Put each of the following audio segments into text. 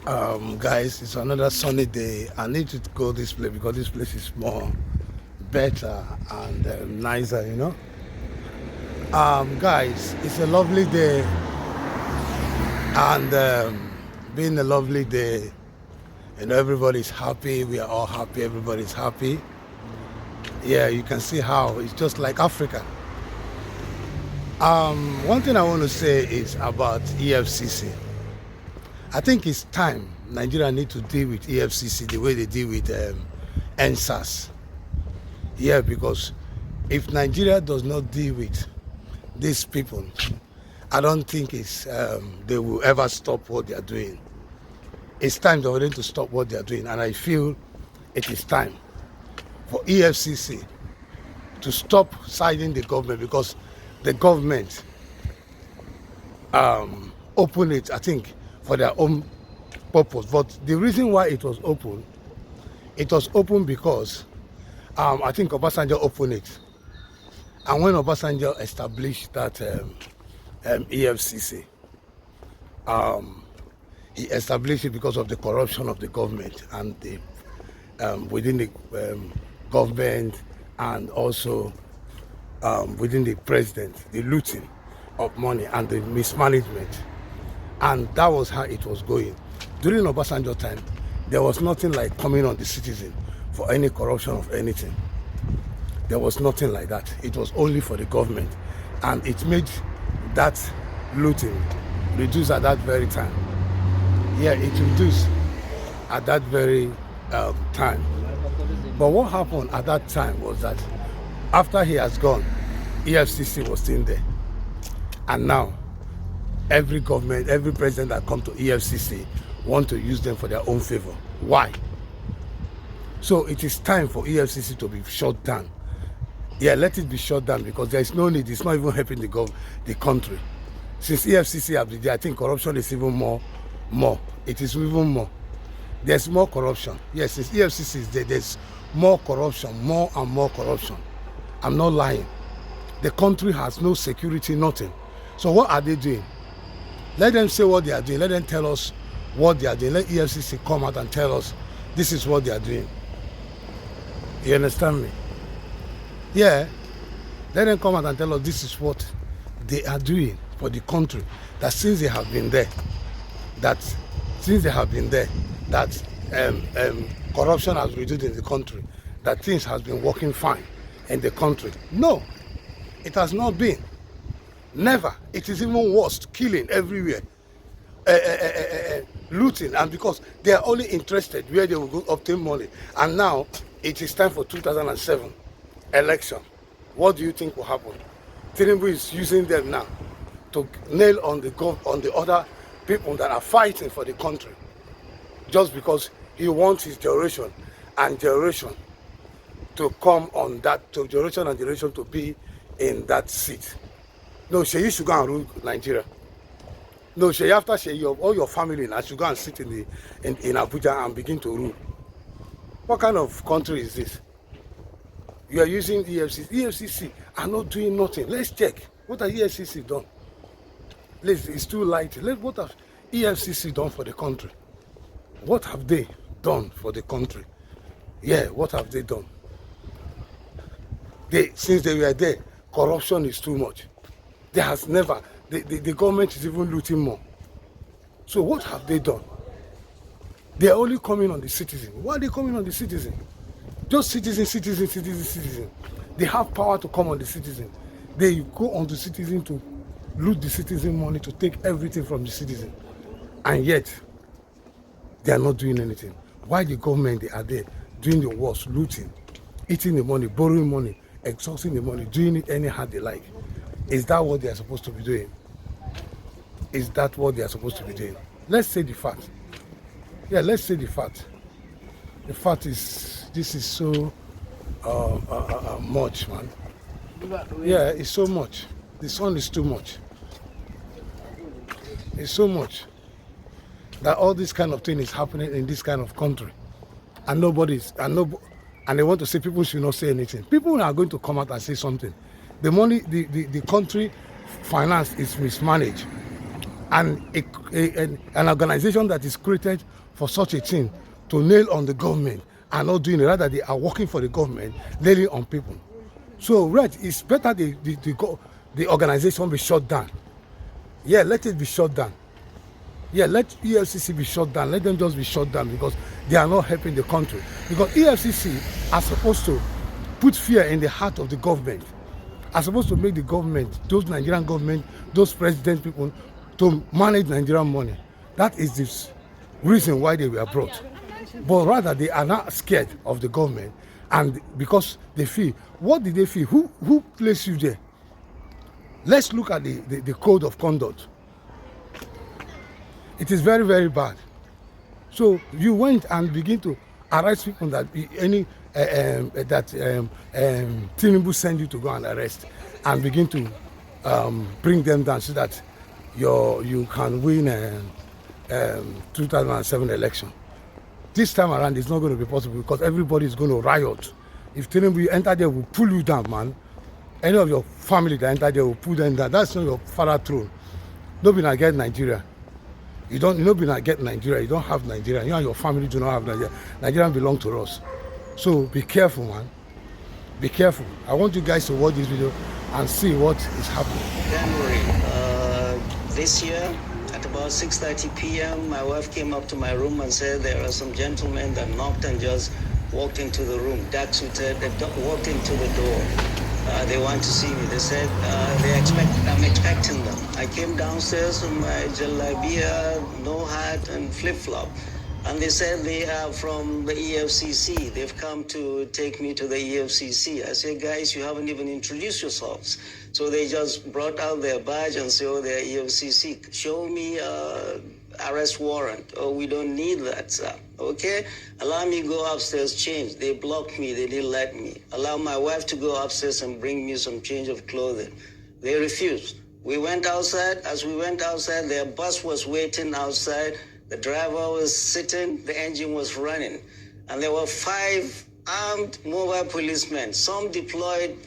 Guys, it's another sunny day. I need to go this place because this place is more better and nicer. Guys, it's a lovely day, and being a lovely day, everybody's happy. We are all happy. Everybody's happy. Yeah, you can see how it's just like Africa. One thing I want to say is about EFCC. I think it's time Nigeria need to deal with EFCC the way they deal with NSAS. Yeah, because if Nigeria does not deal with these people, I don't think they will ever stop what they are doing. It's time for them to stop what they are doing, and I feel it is time for EFCC to stop siding the government, because the government opened it, I think, for their own purpose. But the reason why it was open because I think Obasanjo opened it. And when Obasanjo established that EFCC, he established it because of the corruption of the government and the within the government, and also within the president, the looting of money and the mismanagement. And that was how it was going. During Obasanjo time, there was nothing like coming on the citizen for any corruption of anything. There was nothing like that. It was only for the government. And it made that looting reduce at that very time. Yeah, it reduced at that very time. But what happened at that time was that after he has gone, EFCC was still there. And now, every government, every president that comes to EFCC want to use them for their own favor. Why? So it is time for EFCC to be shut down. Yeah, let it be shut down, because there is no need. It's not even helping the country. Since EFCC have been there, I think corruption is even more. It is even more. There's more corruption. Yes, since EFCC is there, there's more corruption, more and more corruption. I'm not lying. The country has no security, nothing. So what are they doing? Let them say what they are doing. Let them tell us what they are doing. Let EFCC come out and tell us this is what they are doing. You understand me? Yeah. Let them come out and tell us this is what they are doing for the country. That since they have been there, that corruption has reduced in the country, that things has been working fine in the country. No, it has not been. Never. It is even worse, killing everywhere, looting, and because they are only interested where they will go obtain money. And now it is time for 2007 election. What do you think will happen? Tinubu is using them now to nail on the other people that are fighting for the country, just because he wants his generation to come on that, to generation and generation to be in that seat. No, Sheyi should go and rule Nigeria. No, Sheyi, after Sheyi, all your family now should go and sit in Abuja and begin to rule. What kind of country is this? You are using EFCC. EFCC are not doing nothing. Let's check. What have EFCC done? It's too light. What have EFCC done for the country? What have they done for the country? Yeah, what have they done? Since they were there, corruption is too much. There has never, the government is even looting more. So what have they done? They are only coming on the citizen. Why are they coming on the citizen? Just citizen. They have power to come on the citizen. They go on the citizen to loot the citizen money, to take everything from the citizen. And yet, they are not doing anything. Why the government, they are there doing the worst, looting, eating the money, borrowing money, exhausting the money, doing it anyhow they like? Is that what they are supposed to be doing? Is that what they are supposed to be doing? Let's say the fact. Yeah, let's say the fact. The fact is, this is so much, man. Yeah, it's so much. The sun is too much. It's so much that all this kind of thing is happening in this kind of country, and and they want to say people should not say anything. People are going to come out and say something. The money, the country finance is mismanaged. and an organization that is created for such a thing to nail on the government are not doing it. Rather, they are working for the government, nailing on people. So, right, it's better the organization be shut down. Yeah, let it be shut down. Yeah, let EFCC be shut down. Let them just be shut down because they are not helping the country. Because EFCC are supposed to put fear in the heart of the government, are supposed to make the government, those Nigerian government, those president people, to manage Nigerian money. That is the reason why they were brought. But rather, they are not scared of the government, and because they feel, what did they feel? Who placed you there? Let's look at the code of conduct. It is very, very bad. So you went and begin to arrest people that Tinubu send you to go and arrest, and begin to bring them down so that you can win 2007 election. This time around, it's not going to be possible because everybody is going to riot. If Tinubu enter there, will pull you down, man. Any of your family that enter there will pull them down. That's not your father throne. Nobody will get Nigeria. You don't get Nigeria. You don't have Nigeria. You and your family do not have Nigeria. Nigeria belongs to us. So be careful, man. Be careful. I want you guys to watch this video and see what is happening. January this year, at about 6:30 p.m., my wife came up to my room and said there are some gentlemen that knocked and just walked into the room, dark suited, they walked into the door. They want to see me. They said I'm expecting them. I came downstairs with my jalabia, no hat, and flip-flop. And they said they are from the EFCC. They've come to take me to the EFCC. I said, guys, you haven't even introduced yourselves. So they just brought out their badge and said, oh, they're EFCC. Show me arrest warrant. Oh, we don't need that, sir. Okay? Allow me to go upstairs, change. They blocked me. They didn't let me. Allow my wife to go upstairs and bring me some change of clothing. They refused. We went outside. As we went outside, their bus was waiting outside. The driver was sitting. The engine was running. And there were 5 armed mobile policemen, some deployed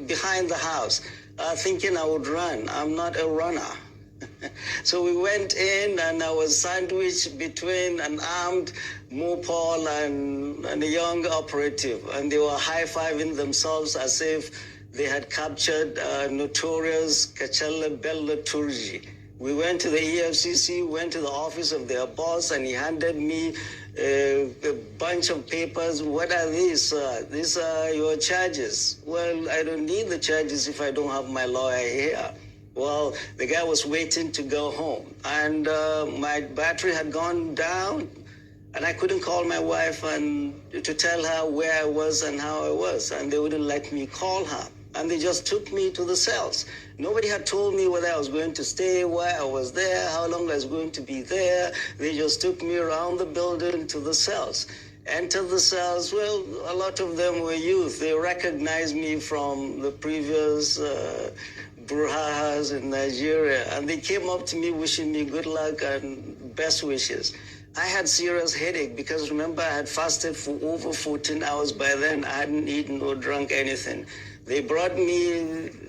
behind the house, thinking I would run. I'm not a runner. So we went in, and I was sandwiched between an armed Mopol and a young operative, and they were high-fiving themselves as if they had captured notorious Kachala Bello Turji. We went to the EFCC, went to the office of their boss, and he handed me a bunch of papers. What are these? These are your charges. Well, I don't need the charges if I don't have my lawyer here. Well, the guy was waiting to go home, and my battery had gone down, and I couldn't call my wife and to tell her where I was and how I was, and they wouldn't let me call her. And they just took me to the cells. Nobody had told me whether I was going to stay, why I was there, how long I was going to be there. They just took me around the building to the cells. Entered the cells. Well, a lot of them were youth. They recognized me from the previous brouhahas in Nigeria. And they came up to me wishing me good luck and best wishes. I had serious headache because, remember, I had fasted for over 14 hours by then. I hadn't eaten or drunk anything. They brought me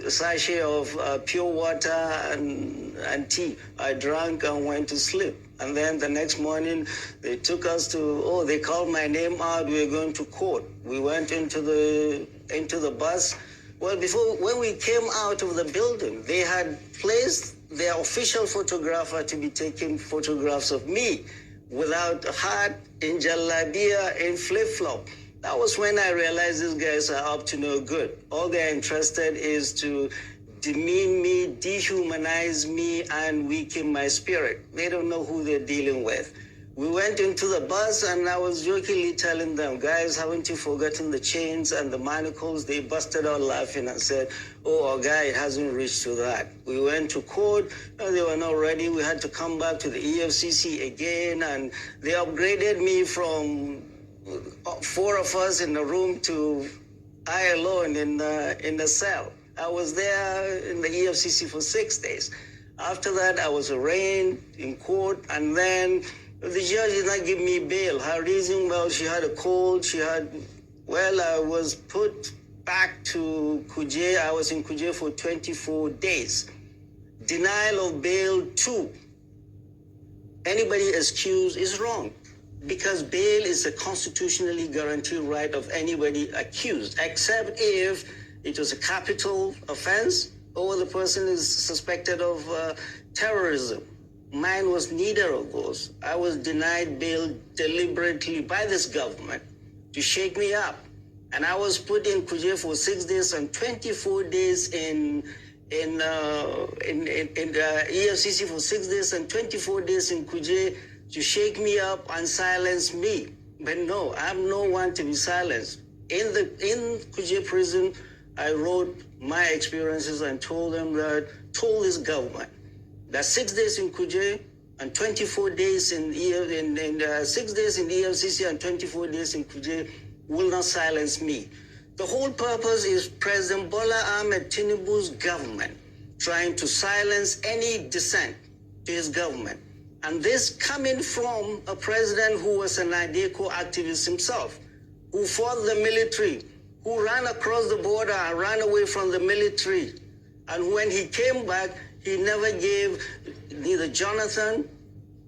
a sachet of pure water and tea. I drank and went to sleep. And then the next morning, they took us to, they called my name out. We were going to court. We went into the bus. Well, when we came out of the building, they had placed their official photographer to be taking photographs of me without a hat, in jalabia, in flip-flop. That was when I realized these guys are up to no good. All they're interested is to demean me, dehumanize me, and weaken my spirit. They don't know who they're dealing with. We went into the bus, and I was jokingly telling them, guys, haven't you forgotten the chains and the manacles? They busted out laughing and said, our guy, it hasn't reached to that. We went to court. No, they were not ready. We had to come back to the EFCC again, and they upgraded me from 4 of us in the room to I alone in the cell. I was there in the EFCC for 6 days. After that, I was arraigned in court, and then the judge did not give me bail. Her reason, well, she had a cold. I was put back to Kuje. I was in Kuje for 24 days. Denial of bail 2. anybody accused is wrong, because bail is a constitutionally guaranteed right of anybody accused, except if it was a capital offense or the person is suspected of terrorism. Mine was neither of those. I was denied bail deliberately by this government to shake me up. And I was put in Kuje for 6 days and 24 days in EFCC for 6 days and 24 days in Kuje to shake me up and silence me. But no, I'm no one to be silenced. In Kuje prison, I wrote my experiences and told this government that 6 days in Kuje and 24 days in 6 days in the EFCC and 24 days in Kuje will not silence me. The whole purpose is President Bola Ahmed Tinubu's government trying to silence any dissent to his government. And this coming from a president who was an IDECO activist himself, who fought the military, who ran across the border and ran away from the military. And when he came back, he never gave neither Jonathan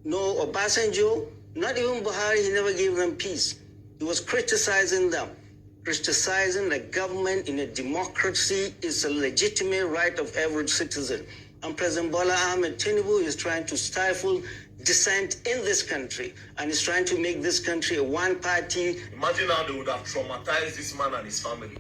nor Obasanjo, not even Buhari, he never gave them peace. He was criticizing them. Criticizing the government in a democracy is a legitimate right of every citizen. And President Bola Ahmed Tinubu is trying to stifle dissent in this country and is trying to make this country a one-party. Imagine how they would have traumatized this man and his family.